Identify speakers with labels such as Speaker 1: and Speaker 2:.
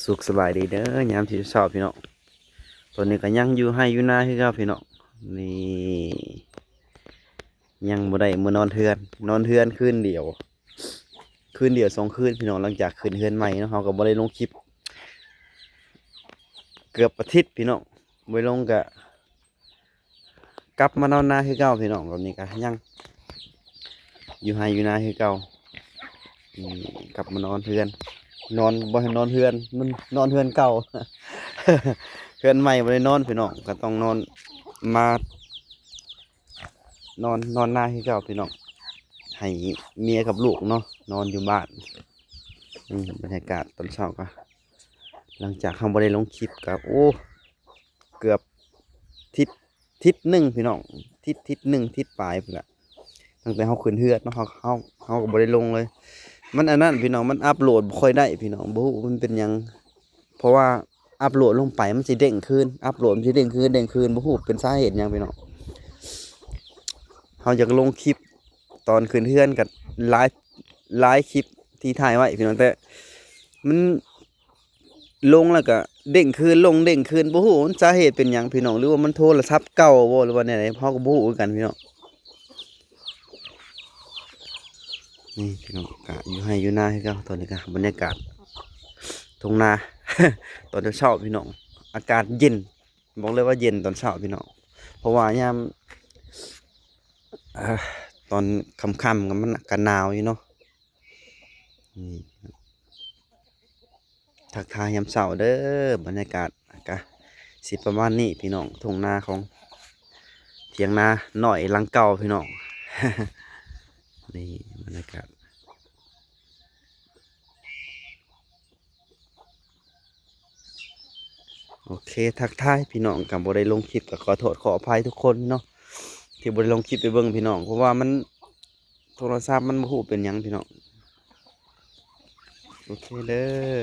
Speaker 1: สุขสบายดีเด้อยามที่ชอบพี่น้องตอนนี้ก็ยังอยู่ให้อยู่นาคือเก่าพี่น้องนี่ยังบ่ได้มื้อนอนเทือนนอนเทือนคืนเดียว2 คืนพี่น้องหลังจากคืนเทือนใหม่เนาะเราก็บ่ได้ลงคลิปเกือบอาทิตย์พี่น้องบ่ได้ลงก็กลับมานอนนาคือเก่าพี่น้องตอนนี้ก็ยังอยู่ให้อยู่นาคือเก่าอืมกลับมานอนเทือนนอนบ่ให้นอนเทือนมันนอนเทือนเก่า เทือนใหม่บ่ได้นอนพี่น้องก็ต้องนอนมา นอนหน้าให้เก่าพี่น้องให้เมียกับลูกเนาะนอนอยู่บ้านบรรยากาศตอนเช้าก็หลังจากทำบริลงคลิปกับโอ้เกือบทิศหนึ่งพี่น้องทิศหนึ่งทิศปลายพุ่นละตั้งแต่เขาขึ้นเฮือดเนาะเขาก็บริลงเลย มันอันนั้นพี่น้องมันอัพโหลดบ่ค่อยได้พี่น้องบ่รู้มันเป็นหยังเพราะว่าอัพโหลดลงไปมันสิเด้งคืนอัพโหลดมันสิเด้งคืนบ่รู้เป็นสาเหตุหยังพี่น้อง เขาอยากลงคลิปตอนคืนเทือนกับไลฟ์คลิปที่ถ่ายไว้พี่น้องแต่มันลงแล้วก็เด้งคืนลงเด้งคืนบ่ฮู้มันสาเหตุเป็นหยังพี่น้องหรือว่ามันโทรศัพท์เก่าบ่หรือว่าแนวใดเฮาก็บ่ฮู้คือกันพี่น้องนี่พี่น้องก็อยู่ให้อยู่นาคือเก่าตอนนี้ก็บรรยากาศทุ่งนา ตอนเช้าพี่น้องอากาศเย็นบอกเลยว่าเย็นตอนเช้าพี่น้องเพราะว่ายาม เอ่อตอนค่ำๆก็มันกันหนาวอยู่เนาะนี่ทักทายยามเช้าเด้อบรรยากาศก็สิประมาณนี้พี่น้องทุ่งนาของเถียงนาหน่อยหลังเก่าพี่น้อง นี่บรรยากาศโอเคทักทายพี่น้องกับบ่ได้ลงคลิปก็ขอโทษขออภัยทุกคนเนาะที่บ่ได้ลงคลิปไปเบิ่งพี่น้องเพราะว่ามันโทรศัพท์มันบ่ฮู้เป็นหยังพี่น้องโอเคเด้อ